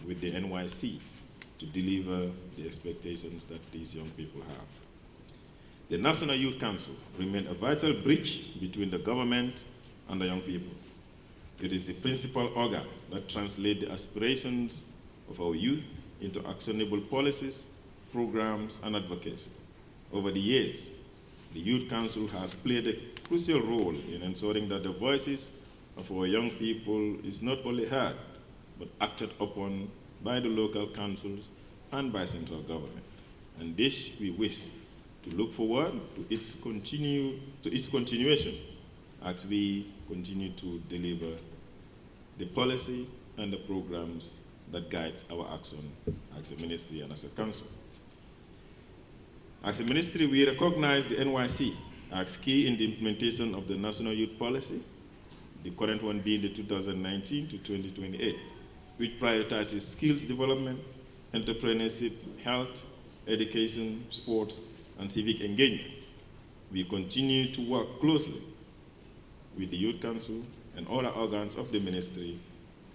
with the NYC to deliver the expectations that these young people have. The National Youth Council remains a vital bridge between the government and the young people. It is the principal organ that translates the aspirations of our youth into actionable policies, programs, and advocacy. Over the years, the Youth Council has played a crucial role in ensuring that the voices of our young people is not only heard, but acted upon by the local councils and by central government. And this we wish to look forward to its continuation as we continue to deliver the policy and the programs that guides our action as a ministry and as a council. As a ministry, we recognize the NYC as key in the implementation of the National Youth Policy, the current one being the 2019 to 2028, which prioritizes skills development, entrepreneurship, health, education, sports, and civic engagement. We continue to work closely with the Youth Council and other organs of the ministry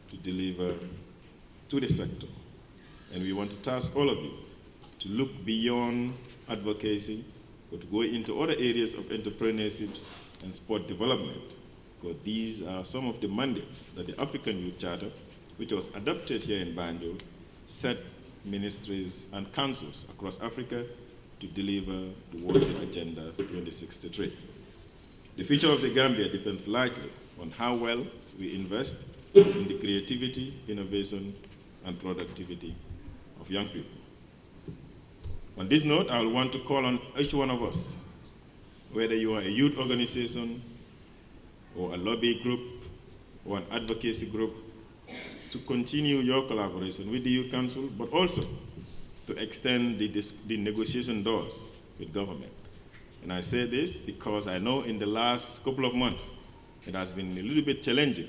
to deliver to the sector. And we want to task all of you to look beyond advocacy, but to go into other areas of entrepreneurship and sport development, because these are some of the mandates that the African Youth Charter, which was adopted here in Banjul, set ministries and councils across Africa to deliver towards the Agenda 2063. The future of the Gambia depends largely on how well we invest in the creativity, innovation, and productivity of young people. On this note, I will want to call on each one of us, whether you are a youth organization or a lobby group or an advocacy group, to continue your collaboration with the Youth Council, but also to extend the negotiation doors with government. And I say this because I know in the last couple of months, it has been a little bit challenging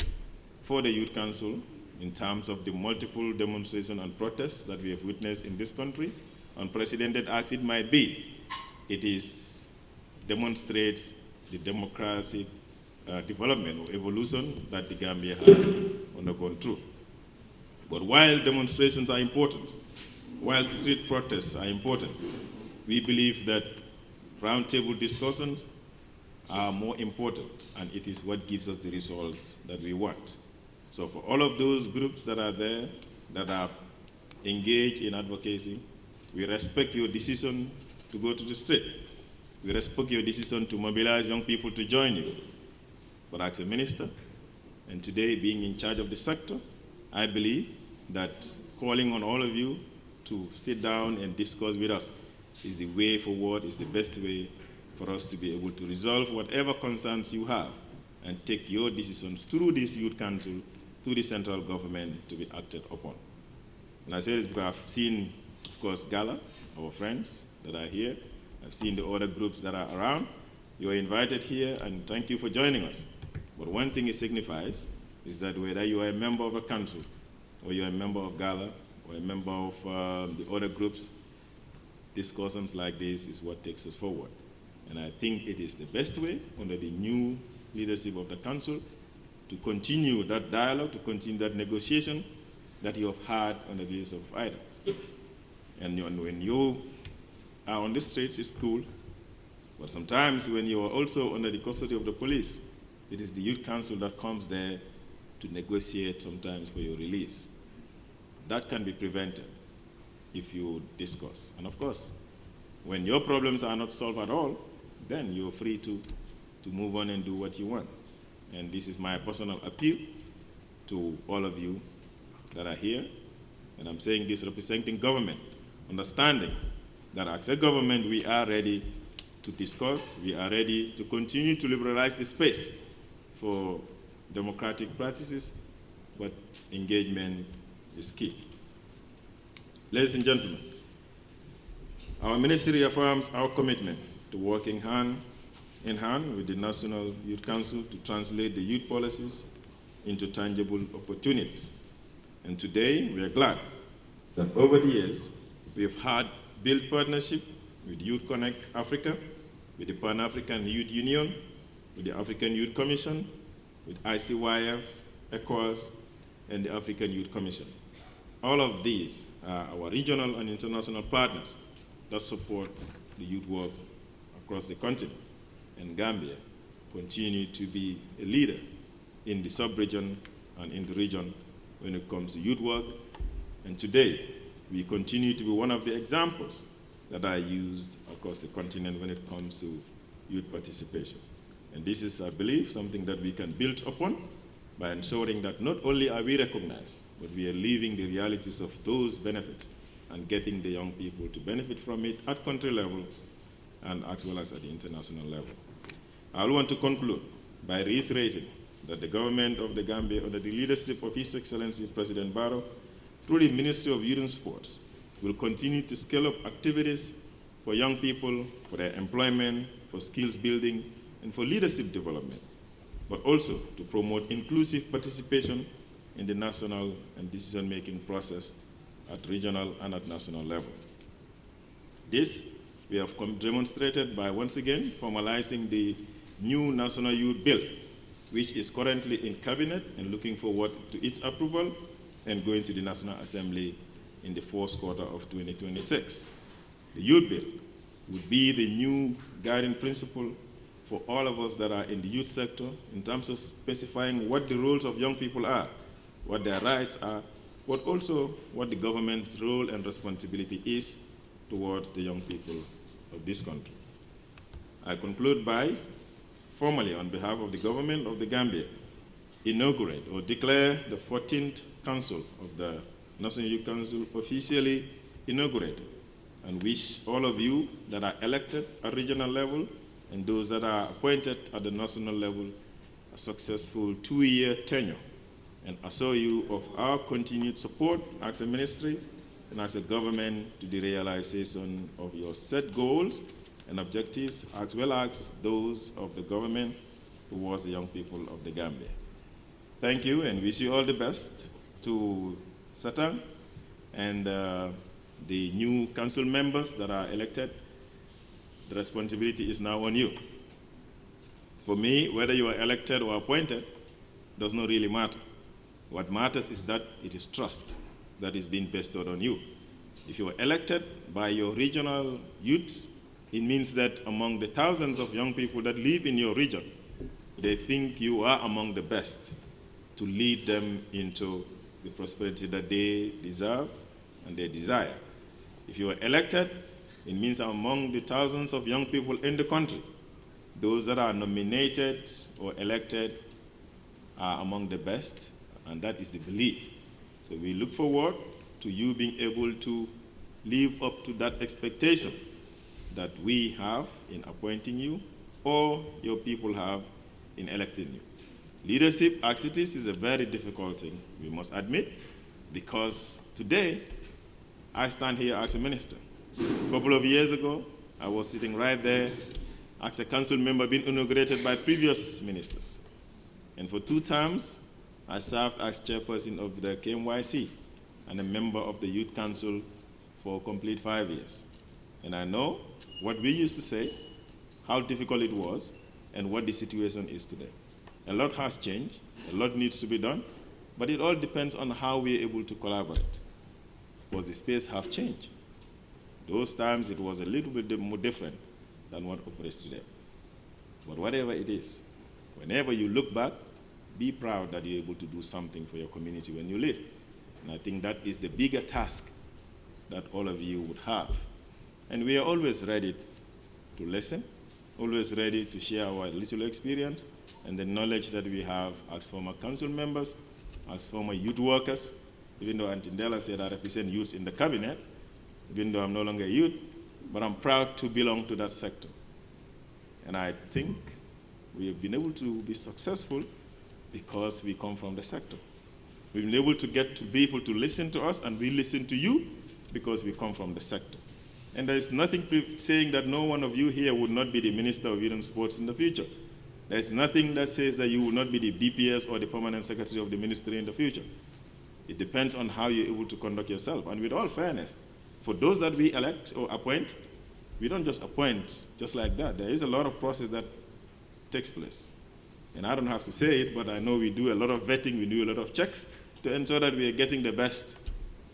for the Youth Council in terms of the multiple demonstrations and protests that we have witnessed in this country. Unprecedented as it might be, it demonstrates the democratic development or evolution that the Gambia has undergone through. But while demonstrations are important, while street protests are important, we believe that roundtable discussions are more important, and it is what gives us the results that we want. So for all of those groups that are there, that are engaged in advocacy, we respect your decision to go to the street. We respect your decision to mobilize young people to join you. But as a minister, and today being in charge of the sector, I believe that calling on all of you to sit down and discuss with us is the way forward, is the best way for us to be able to resolve whatever concerns you have and take your decisions through this Youth Council, through the central government to be acted upon. And I say this because I've seen, of course, Gala, our friends that are here. I've seen the other groups that are around. You are invited here, and thank you for joining us. But one thing it signifies is that whether you are a member of a council, or you are a member of Gala, or a member of the other groups, discussions like this is what takes us forward. And I think it is the best way under the new leadership of the council to continue that dialogue, to continue that negotiation that you have had under the leadership of IDA. And when you are on the streets, it's cool. But sometimes when you are also under the custody of the police, it is the Youth Council that comes there to negotiate sometimes for your release. That can be prevented if you discuss. And of course, when your problems are not solved at all, then you're free to move on and do what you want. And this is my personal appeal to all of you that are here. And I'm saying this representing government, understanding that as a government, we are ready to discuss, we are ready to continue to liberalize the space for democratic practices, but engagement is key. Ladies and gentlemen, our ministry affirms our commitment to working hand in hand with the National Youth Council to translate the youth policies into tangible opportunities. And today, we are glad that over the years, we have had built partnership with Youth Connect Africa, with the Pan-African Youth Union, with the African Youth Commission, with ICYF, ECOWAS, and the African Youth Commission. All of these are our regional and international partners that support the youth work across the continent. And Gambia continue to be a leader in the sub-region and in the region when it comes to youth work. And today, we continue to be one of the examples that are used across the continent when it comes to youth participation. And this is, I believe, something that we can build upon by ensuring that not only are we recognized, but we are living the realities of those benefits and getting the young people to benefit from it at country level and as well as at the international level. I want to conclude by reiterating that the government of the Gambia, under the leadership of His Excellency President Barrow, through the Ministry of Youth and Sports, will continue to scale up activities for young people, for their employment, for skills building, and for leadership development, but also to promote inclusive participation in the national and decision-making process at regional and at national level. This we have demonstrated by, once again, formalizing the new National Youth Bill, which is currently in Cabinet and looking forward to its approval and going to the National Assembly in the fourth quarter of 2026. The Youth Bill would be the new guiding principle for all of us that are in the youth sector in terms of specifying what the roles of young people are, what their rights are, but also what the government's role and responsibility is towards the young people of this country. I conclude by formally, on behalf of the government of the Gambia, inaugurate or declare the 14th Council of the National Youth Council officially inaugurated, and wish all of you that are elected at regional level and those that are appointed at the national level a successful 2-year tenure, and assure you of our continued support as a ministry and as a government to the realization of your set goals and objectives, as well as those of the government towards the young people of the Gambia. Thank you, and wish you all the best to Satan and the new council members that are elected. The responsibility is now on you. For me, whether you are elected or appointed does not really matter. What matters is that it is trust that is being bestowed on you. If you are elected by your regional youth, it means that among the thousands of young people that live in your region, they think you are among the best to lead them into the prosperity that they deserve and they desire. If you are elected, it means among the thousands of young people in the country, those that are nominated or elected are among the best, and that is the belief. So we look forward to you being able to live up to that expectation that we have in appointing you or your people have in electing you. Leadership, as it is a very difficult thing, we must admit, because today I stand here as a minister. A couple of years ago, I was sitting right there as a council member being inaugurated by previous ministers. And for 2 terms, I served as chairperson of the KMYC and a member of the Youth Council for a complete 5 years. And I know what we used to say, how difficult it was, and what the situation is today. A lot has changed, a lot needs to be done, but it all depends on how we are able to collaborate. Because the space have changed. Those times it was a little bit more different than what operates today. But whatever it is, whenever you look back, be proud that you're able to do something for your community when you live. And I think that is the bigger task that all of you would have. And we are always ready to listen, always ready to share our little experience and the knowledge that we have as former council members, as former youth workers. Even though Antindela said I represent youth in the cabinet, even though I'm no longer a youth, but I'm proud to belong to that sector. And I think we have been able to be successful because we come from the sector. We've been able to get to people to listen to us, and we listen to you because we come from the sector. And there is nothing saying that no one of you here would not be the Minister of Youth and Sports in the future. There is nothing that says that you will not be the DPS or the Permanent Secretary of the Ministry in the future. It depends on how you're able to conduct yourself. And with all fairness, for those that we elect or appoint, we don't just appoint just like that. There is a lot of process that takes place. And I don't have to say it, but I know we do a lot of vetting, we do a lot of checks to ensure that we are getting the best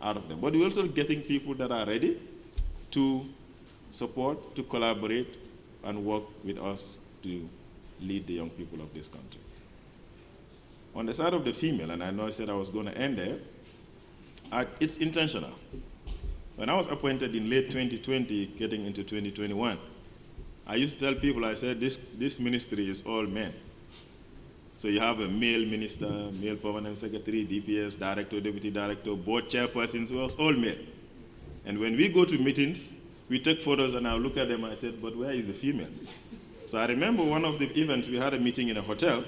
out of them. But we're also getting people that are ready to support, to collaborate, and work with us to lead the young people of this country. On the side of the female, and I know I said I was going to end there, it's intentional. When I was appointed in late 2020, getting into 2021, I used to tell people, I said, this ministry is all men. So you have a male minister, male permanent secretary, DPS, director, deputy director, board chairpersons, who are all male. And when we go to meetings, we take photos and I look at them and I said, but where is the females? So I remember one of the events, we had a meeting in a hotel.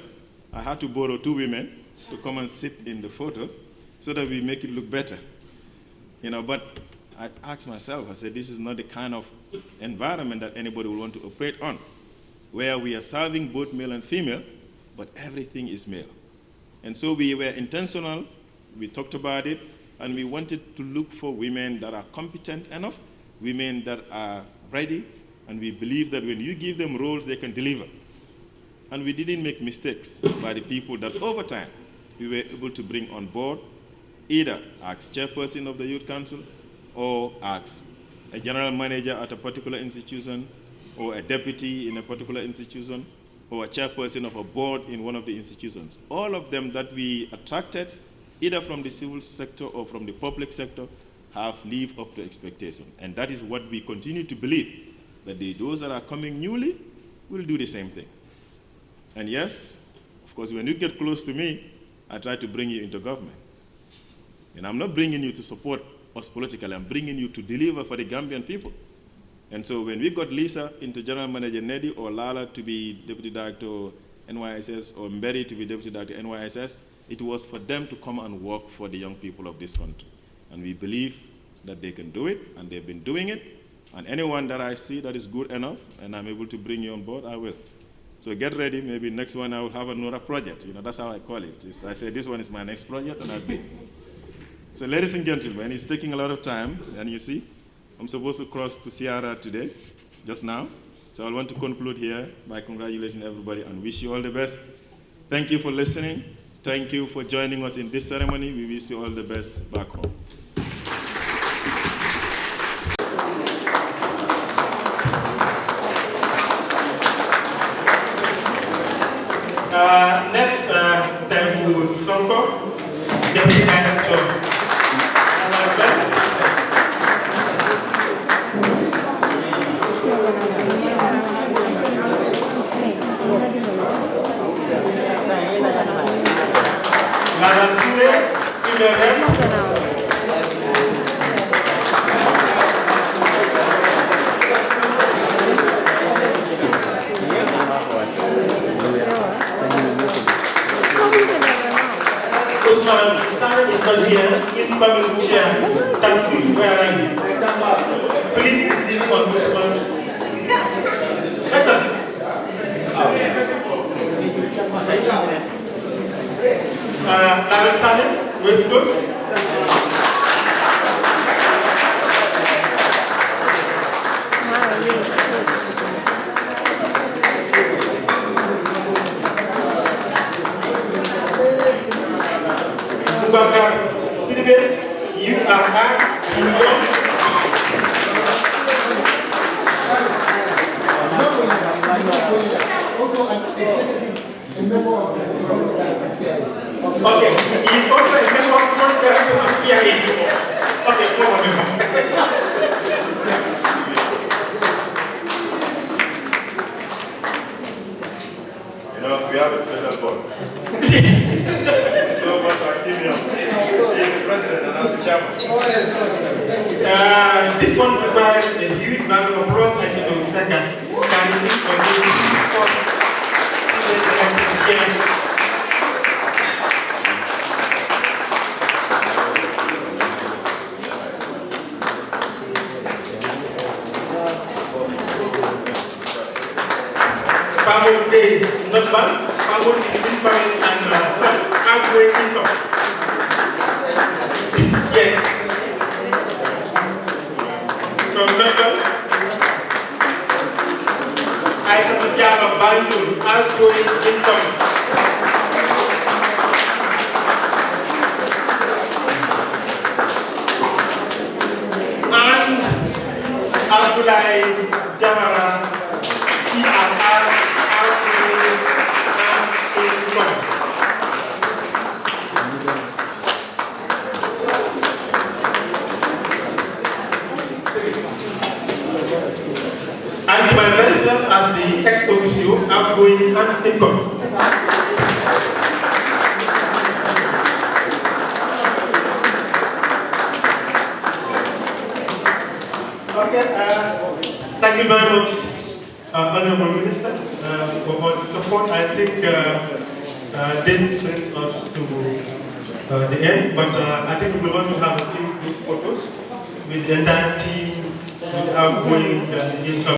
I had to borrow 2 women to come and sit in the photo so that we make it look better. But I asked myself, I said, this is not the kind of environment that anybody will want to operate on, where we are serving both male and female, but everything is male. And so we were intentional, we talked about it, and we wanted to look for women that are competent enough, women that are ready, and we believe that when you give them roles, they can deliver. And we didn't make mistakes by the people that over time we were able to bring on board, either as chairperson of the Youth Council or as a general manager at a particular institution or a deputy in a particular institution or a chairperson of a board in one of the institutions. All of them that we attracted, either from the civil sector or from the public sector, have lived up to expectation. And that is what we continue to believe, that those that are coming newly will do the same thing. And yes, of course, when you get close to me, I try to bring you into government. And I'm not bringing you to support us politically, I'm bringing you to deliver for the Gambian people. And so when we got Lisa into General Manager Nedi, or Lala to be Deputy Director NYSS, or Mberi to be Deputy Director NYSS, it was for them to come and work for the young people of this country. And we believe that they can do it, and they've been doing it. And anyone that I see that is good enough, and I'm able to bring you on board, I will. So get ready, maybe next one I will have another project. You know, that's how I call it. I say this one is my next project, and I'll be. So ladies and gentlemen, it's taking a lot of time, and you see, I'm supposed to cross to Sierra today, just now. So I want to conclude here by congratulating everybody and wish you all the best. Thank you for listening. Thank you for joining us in this ceremony. We wish you all the best back home. Next, Taibu Sonko, Deputy Director. Madam Ture, Usman San is not here. Incoming chair, taxi, where are you? Please receive on Usman. Lamin Salim, West Coast. Bubakar Sidibe, you are okay, he is also a member of board directors of PIA. Okay, come on. You know, we have a special board. Two of us are team young. He's the president and I'm the chairman. This one requires a huge round of applause. I said, second. Pamuk Day, not bad. Pamuk is inspiring and outgoing income. Yes. From Melbourne, Isaac Mutiama Banjul, outgoing income. And Abdullah Jamara, CRR. And my myself as the ex-officio, outgoing and income. Okay, thank you very much, Honorable Minister, for all the support. I think this brings us to the end, but I think we want to have a few group photos with the entire team, with outgoing income.